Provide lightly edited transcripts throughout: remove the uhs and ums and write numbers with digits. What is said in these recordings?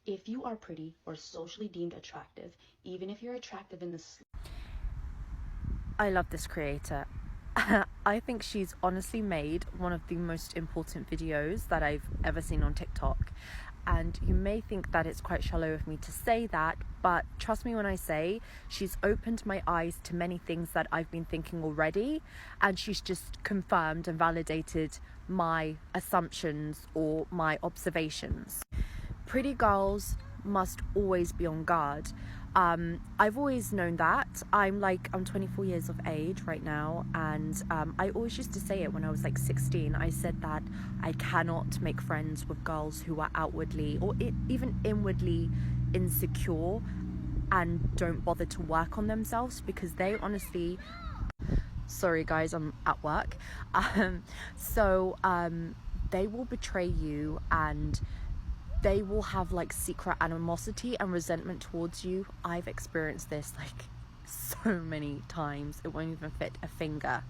If you are pretty or socially deemed attractive, even if you're attractive in the I love this creator. I think she's honestly made one of the most important videos that I've ever seen on TikTok. And you may think that it's quite shallow of me to say that, but trust me when I say she's opened my eyes to many things that I've been thinking already, and she's just confirmed and validated my assumptions or my observations. Pretty girls must always be on guard. I've always known that. I'm 24 years of age right now, and I always used to say it when I was like 16. I said that I cannot make friends with girls who are outwardly or even inwardly insecure and don't bother to work on themselves, because they honestly, sorry guys, I'm at work, they will betray you, and they will have like secret animosity and resentment towards you. I've experienced this like so many times, it won't even fit a finger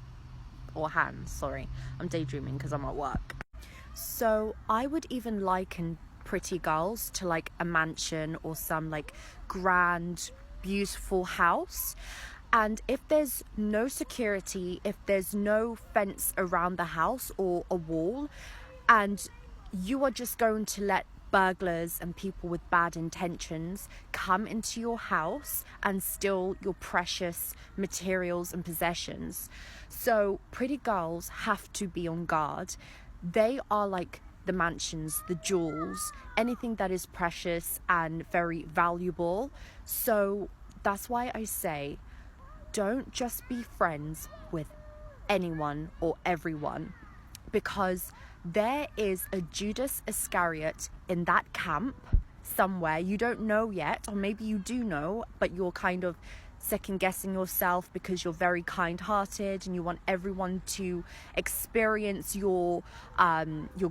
or hand. Sorry, I'm daydreaming because I'm at work. So I would even liken pretty girls to like a mansion or some like grand beautiful house, and if there's no security, if there's no fence around the house or a wall, and you are just going to let burglars and people with bad intentions come into your house and steal your precious materials and possessions. So pretty girls have to be on guard. They are like the mansions, the jewels, anything that is precious and very valuable. So that's why I say, don't just be friends with anyone or everyone, because there is a Judas Iscariot in that camp somewhere. You don't know yet, or maybe you do know, but you're kind of second guessing yourself because you're very kind-hearted and you want everyone to experience your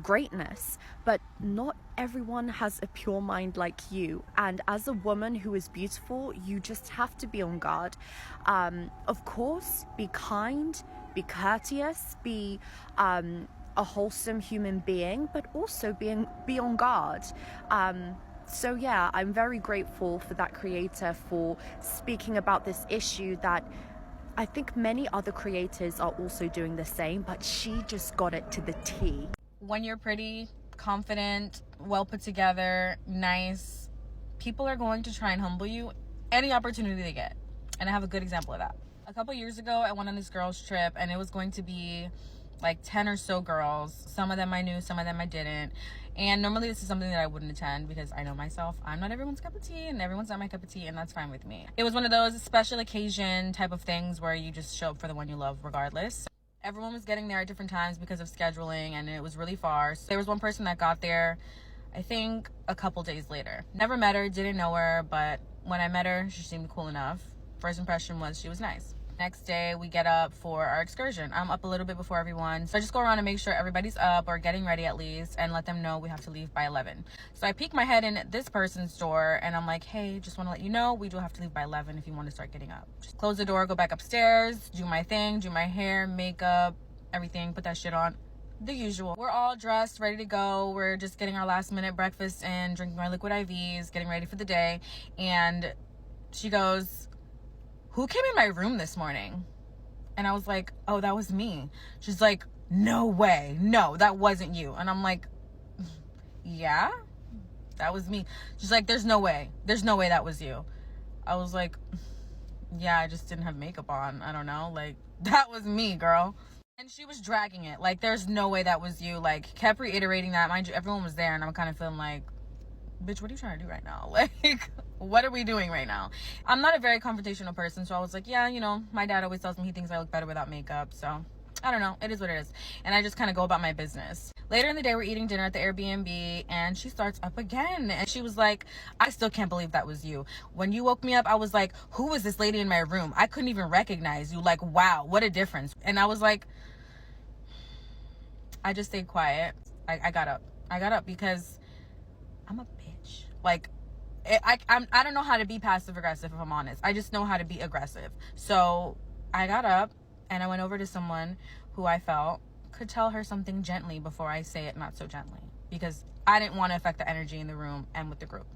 greatness. But not everyone has a pure mind like you, and as a woman who is beautiful, you just have to be on guard. Of course, be kind, be courteous, be a wholesome human being, but also be on guard. So yeah, I'm very grateful for that creator for speaking about this issue that I think many other creators are also doing the same, but she just got it to the T. When you're pretty, confident, well put together, nice, people are going to try and humble you any opportunity they get. And I have a good example of that. A couple years ago, I went on this girls trip, and it was going to be like 10 or so girls. Some of them I knew, some of them I didn't. And normally this is something that I wouldn't attend, because I know myself, I'm not everyone's cup of tea, and everyone's not my cup of tea, and that's fine with me. It was one of those special occasion type of things where you just show up for the one you love regardless. Everyone was getting there at different times because of scheduling, and it was really far. So there was one person that got there, I think a couple days later. Never met her, didn't know her, but when I met her, she seemed cool enough. First impression was she was nice. Next day, we get up for our excursion. I'm up a little bit before everyone, so I just go around and make sure everybody's up or getting ready at least, and let them know we have to leave by 11. So I peek my head in at this person's door, and I'm like, hey, just want to let you know we do have to leave by 11 if you want to start getting up. Just close the door, go back upstairs, do my thing, do my hair, makeup, everything, put that shit on. The usual. We're all dressed, ready to go. We're just getting our last minute breakfast in, drinking our liquid IVs, getting ready for the day, and she goes, who came in my room this morning? And I was like, oh, that was me. She's like, no way. No, that wasn't you. And I'm like, yeah, that was me. She's like, there's no way. There's no way that was you. I was like, yeah, I just didn't have makeup on. I don't know. Like, that was me, girl. And she was dragging it. Like, there's no way that was you. Like, kept reiterating that. Mind you, everyone was there, and I'm kind of feeling like, bitch, what are you trying to do right now? Like, what are we doing right now? I'm not a very confrontational person, so I was like, yeah, you know, my dad always tells me he thinks I look better without makeup, so I don't know, it is what it is. And I just kind of go about my business. Later in the day, we're eating dinner at the Airbnb, and she starts up again, and she was like, I still can't believe that was you. When you woke me up, I was like, who was this lady in my room? I couldn't even recognize you. Like, wow, what a difference. And I was like, I just stayed quiet. I got up because I'm a bitch. Like, I don't know how to be passive aggressive, if I'm honest. I just know how to be aggressive. So I got up and I went over to someone who I felt could tell her something gently before I say it not so gently, because I didn't want to affect the energy in the room and with the group.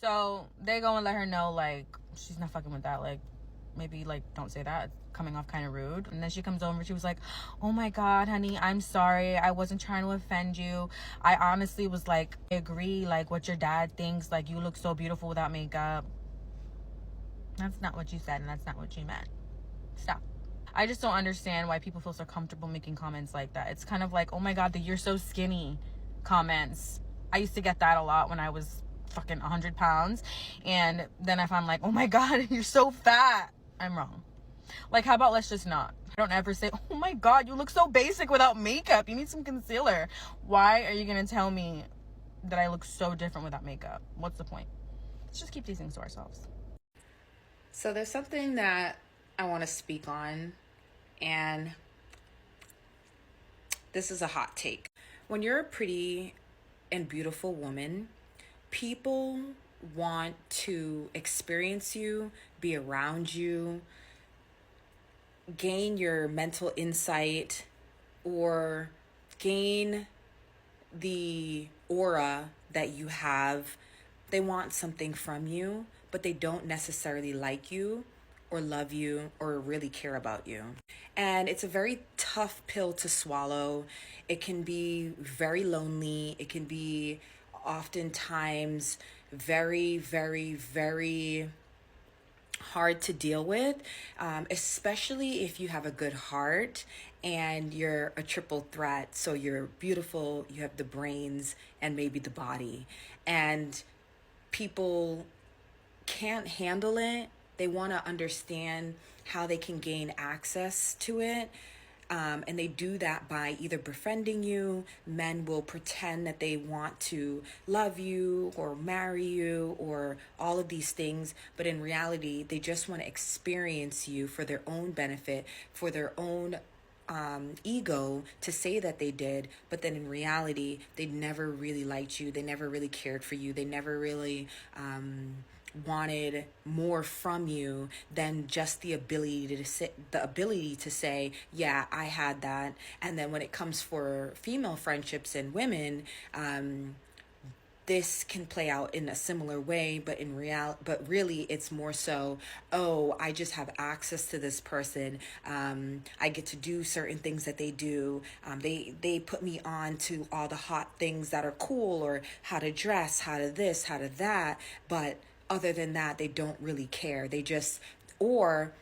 So they go and let her know, like, she's not fucking with that. Like, maybe, like, don't say that. It's coming off kind of rude. And then she comes over and she was like, oh my God, honey, I'm sorry. I wasn't trying to offend you. I honestly was like, I agree, like, what your dad thinks. Like, you look so beautiful without makeup. That's not what you said, and that's not what you meant. Stop. I just don't understand why people feel so comfortable making comments like that. It's kind of like, oh my God, the you're so skinny comments. I used to get that a lot when I was fucking 100 pounds. And then if I'm like, oh my God, you're so fat, I'm wrong. Like, how about let's just not? I don't ever say, oh my God, you look so basic without makeup. You need some concealer. Why are you going to tell me that I look so different without makeup? What's the point? Let's just keep these things to ourselves. So there's something that I want to speak on, and this is a hot take. When you're a pretty and beautiful woman, people want to experience you, be around you, gain your mental insight, or gain the aura that you have. They want something from you, but they don't necessarily like you or love you or really care about you. And it's a very tough pill to swallow. It can be very lonely. It can be oftentimes very, very, very hard to deal with, especially if you have a good heart and you're a triple threat. So you're beautiful, you have the brains, and maybe the body. And people can't handle it. They want to understand how they can gain access to it. And they do that by either befriending you. Men will pretend that they want to love you or marry you or all of these things. But in reality, they just want to experience you for their own benefit, for their own ego to say that they did. But then in reality, they never really liked you. They never really cared for you. They never really wanted more from you than just the ability to say, yeah, I had that. And then when it comes for female friendships and women, this can play out in a similar way, but really it's more so, oh, I just have access to this person. I get to do certain things that they do. They put me on to all the hot things that are cool, or how to dress, how to this, how to that. But other than that, they don't really care. They just, or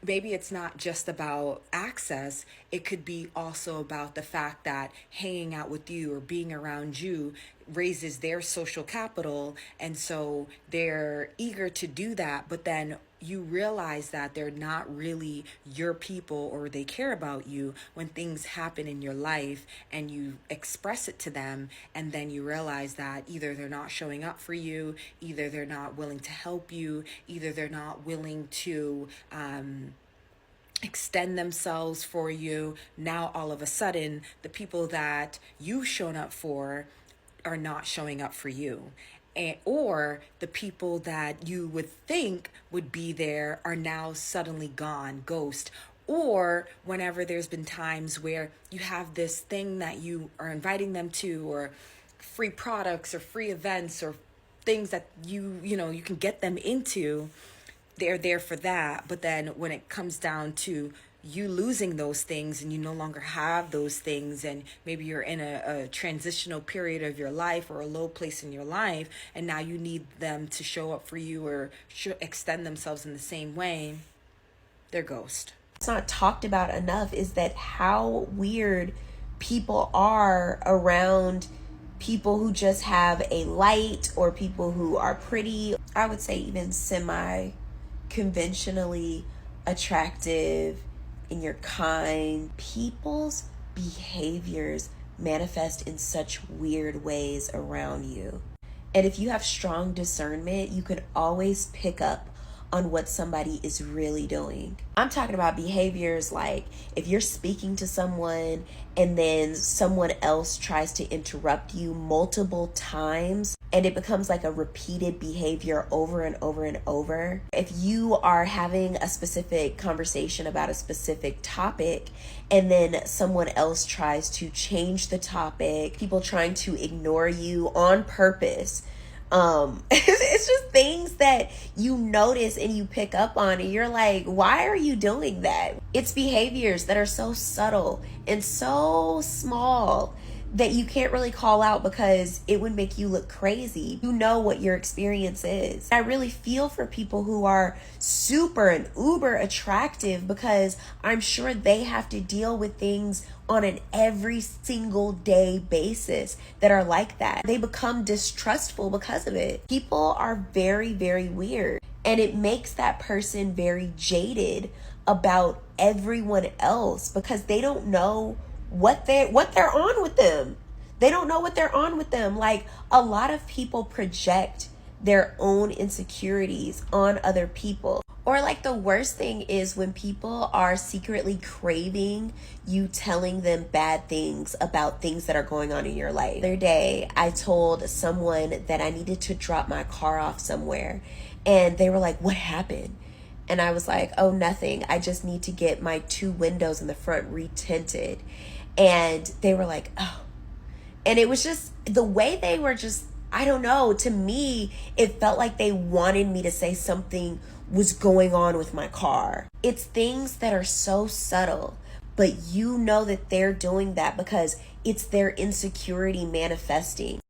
maybe it's not just about access. It could be also about the fact that hanging out with you or being around you raises their social capital. And so they're eager to do that. But then you realize that they're not really your people, or they care about you when things happen in your life and you express it to them. And then you realize that either they're not showing up for you, either they're not willing to help you, either they're not willing to extend themselves for you. Now, all of a sudden, the people that you've shown up for are not showing up for you. Or the people that you would think would be there are now suddenly gone, ghost. Or whenever there's been times where you have this thing that you are inviting them to, or free products or free events or things that you can get them into, they're there for that. But then when it comes down to you losing those things and you no longer have those things, and maybe you're in a transitional period of your life or a low place in your life, and now you need them to show up for you or extend themselves in the same way, they're ghost. It's not talked about enough is that how weird people are around people who just have a light, or people who are pretty, I would say even semi-conventionally attractive, and you're kind. People's behaviors manifest in such weird ways around you. And if you have strong discernment, you can always pick up on what somebody is really doing. I'm talking about behaviors like if you're speaking to someone and then someone else tries to interrupt you multiple times, and it becomes like a repeated behavior over and over and over. If you are having a specific conversation about a specific topic and then someone else tries to change the topic, people trying to ignore you on purpose, It's just things that you notice and you pick up on, and you're like, why are you doing that? It's behaviors that are so subtle and so small that you can't really call out because it would make you look crazy. You know what your experience is. I really feel for people who are super and uber attractive, because I'm sure they have to deal with things on an every single day basis that are like that. They become distrustful because of it. People are very, very weird, and it makes that person very jaded about everyone else because they don't know what they're on with them. They don't know what they're on with them. Like, a lot of people project their own insecurities on other people. Or like, the worst thing is when people are secretly craving you telling them bad things about things that are going on in your life. The other day, I told someone that I needed to drop my car off somewhere, and they were like, what happened? And I was like, oh, nothing. I just need to get my 2 windows in the front retinted. And they were like, oh. And it was just the way they were just, I don't know. To me, it felt like they wanted me to say something was going on with my car. It's things that are so subtle, but you know that they're doing that because it's their insecurity manifesting.